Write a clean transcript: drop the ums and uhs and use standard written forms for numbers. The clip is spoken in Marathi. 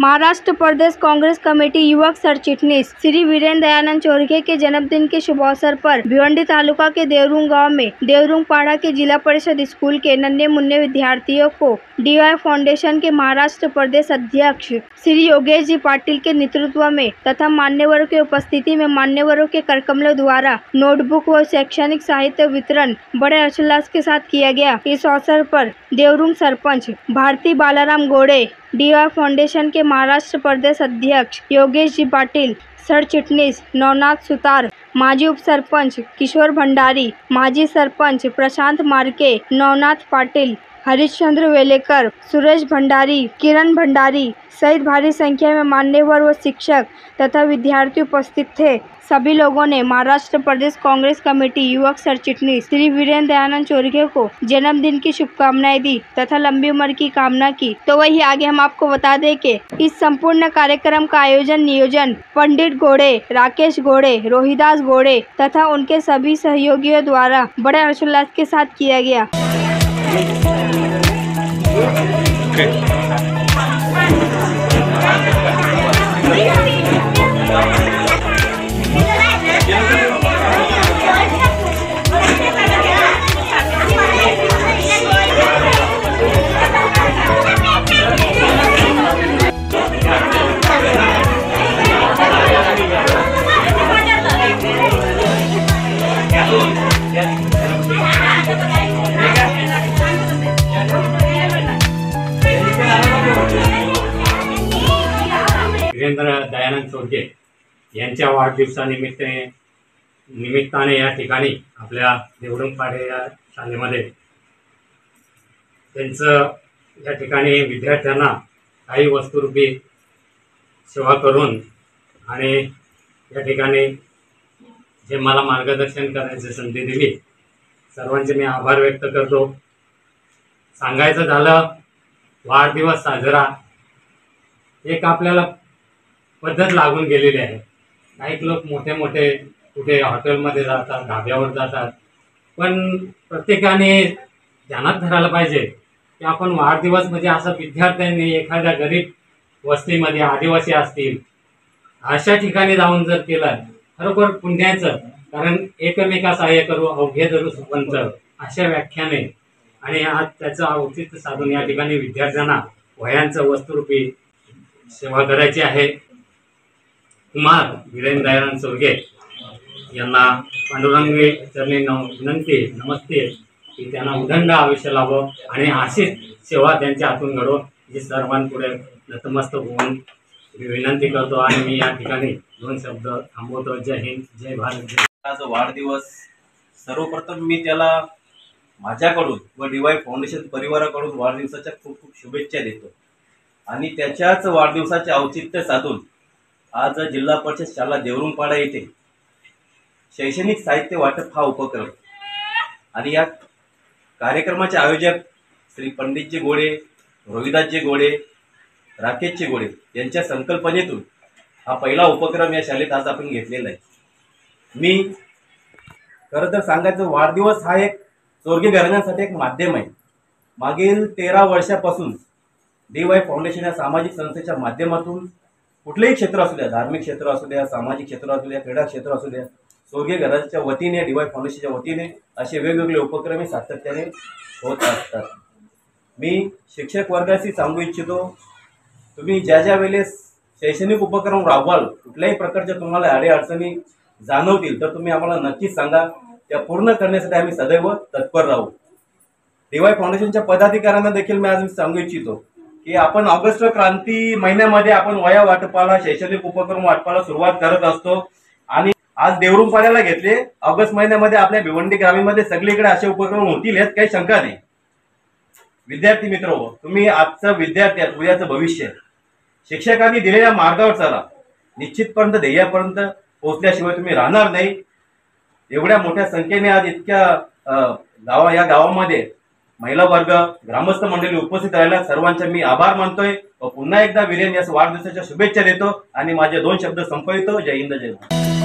महाराष्ट्र प्रदेश कांग्रेस कमेटी युवक सरचिटनीस श्री वीरेंद्र दयानंद चौरगे के जन्मदिन के शुभ अवसर पर भिवंडी तालुका के देवरुंग गांव में देवरुंग पाड़ा के जिला परिषद स्कूल के नन्हे मुन्ने विद्यार्थियों को डीवाई फाउंडेशन के महाराष्ट्र प्रदेश अध्यक्ष श्री योगेश जी पाटिल के नेतृत्व में तथा मान्यवरों की उपस्थिति में मान्यवरों के करकमलों द्वारा नोटबुक व शैक्षणिक साहित्य वितरण बड़े हर्षोल्लास के साथ किया गया। इस अवसर पर देवरुंग सरपंच भारती बालाराम गोड़े, डीवाई फाउंडेशन के महाराष्ट्र प्रदेश अध्यक्ष योगेश जी पाटिल, सरचिटनीस नवनाथ सुतार, माजी उप सरपंच किशोर भंडारी, माजी सरपंच प्रशांत मार्के, नवनाथ पाटिल, हरिश्चंद्र वेलेकर, सुरेश भंडारी, किरण भंडारी सहित भारी संख्या में मान्यवर व शिक्षक तथा विद्यार्थी उपस्थित थे। सभी लोगों ने महाराष्ट्र प्रदेश कांग्रेस कमेटी युवक सरचिटनीस श्री वीरेंद्र दयानंद चौरगे को जन्मदिन की शुभकामनाएं दी तथा लंबी उम्र की कामना की। तो वही आगे हम आपको बता दें कि इस संपूर्ण कार्यक्रम का नियोजन पंडित गोड़े, राकेश गोड़े, रोहिदास गोड़े तथा उनके सभी सहयोगियों द्वारा बड़े हर्षोल्लास के साथ किया गया। वीरेंद्र दयानंद चौरगे यांच्या निमित्ताने या ठिकाणी आपल्या देवरुंग पाडे या शाळेमध्ये त्यांचं या ठिकाणी विद्यार्थ्यांना काही वस्तुरूपी सेवा करून आणि या ठिकाणी जे मला मार्गदर्शन करण्याची संधी दिली सर्वांचे मी आभार व्यक्त करतो। सांगायचं झालं वाढदिवस साजरा एक आपल्याला पद्धत लागून गेलेली आहे। काही लोक मोठे मोठे कुठे हॉटेलमध्ये जातात, ढाब्यावर जातात, पण प्रत्येकाने ध्यानात धरायला पाहिजे की आपण वाढदिवस म्हणजे असं विद्यार्थ्यांनी एखाद्या गरीब वस्तीमध्ये आदिवासी असतील अशा ठिकाणी जाऊन जर केलं खरोखर पुण्याचं, कारण एकमेका सहाय्य करू अवघे धरू सुपंच अशा व्याख्याने आणि आज त्याचं औचित्य साधून या ठिकाणी विद्यार्थ्यांना वह्यांचं वस्तुरूपी सेवा करायची आहे। कुमार वीरेंद्र दयानंद चौरगे यांना पांडुरंगी चरणी विनंती नमस्ते की त्यांना उदंड आयुष्य लाभो आणि अशीच सेवा त्यांच्या हातून घडो जी सर्वांपुढे नतमस्तक होऊन विनंती करतो। आणि मी या ठिकाणी दोन शब्द थांबवतो। जय हिंद, जय भारत। आज वाढदिवस सर्वप्रथम मी त्याला माझ्याकडून व डीवाय फाउंडेशन परिवाराकडून वाढदिवसाच्या खूप खूप शुभेच्छा देतो आणि त्याच्याच वाढदिवसाचे औचित्य साधून आज जिल्हा परिषद शाळा देवरुंग पाडा येथे शैक्षणिक साहित्य वाटप हा उपक्रम आणि या कार्यक्रमाचे आयोजक श्री पंडितजी गोड़े, रोहिदासजी गोड़े, राकेशजी गोड़े यांच्या संकल्पनेतून हा पहिला उपक्रम या शाळेत आज आपण घेतलेला आहे। मी खरं तर सांगायचं वाढदिवस हा एक चौरगे घराण्यांसाठी एक माध्यम आहे। मागील 13 वर्षापासून डीवाय फाउंडेशन या सामाजिक संस्थेच्या माध्यमातून कुठलेही क्षेत्र असू द्या, धार्मिक क्षेत्र असू द्या, सामाजिक क्षेत्र असू द्या, क्रीडा क्षेत्र असू द्या, चौरगे घराच्या वतीने डीवाय फाउंडेशनच्या वतीने असे वेगवेगळे उपक्रम सातत्याने होत असतात। मी शिक्षक वर्गाशी सांगू इच्छितो, तुम्ही ज्या वेळेस शैक्षणिक उपक्रम राबवाल कुठल्याही प्रकारच्या तुम्हाला अडीअडचणी जाणवतील तर तुम्ही आम्हाला नक्कीच सांगा, त्या पूर्ण करण्यासाठी आम्ही सदैव तत्पर राहू। डीवाय फाउंडेशनच्या पदाधिकाऱ्यांना देखील मी आज सांगू इच्छितो की आपण ऑगस्ट क्रांती महिन्यामध्ये आपण वह्या वाटपाला शैक्षणिक उपक्रम वाटपाला सुरुवात करत असतो आणि आज देवरुंग पाड्याला घेतले। ऑगस्ट महिन्यामध्ये आपल्या भिवंडी ग्रामीणमध्ये सगळीकडे असे उपक्रम होतील यात काही शंका नाही। विद्यार्थी मित्र, तुम्ही आजचं विद्यार्थी आहात, उद्याचं भविष्य। शिक्षकांनी दिलेल्या मार्गावर चला, निश्चितपर्यंत ध्येयापर्यंत पोहोचल्याशिवाय तुम्ही राहणार नाही। एवढ्या मोठ्या संख्येने आज इतक्या या गावामध्ये महिला वर्ग, ग्रामस्थ मंडळी उपस्थित राहिला, सर्वांचे मी आभार मानतोय व पुन्हा एकदा वीरेंद्र या वाढदिवसाच्या शुभेच्छा देतो आणि माझे दोन शब्द संपवितो। जय हिंद, जय भारत।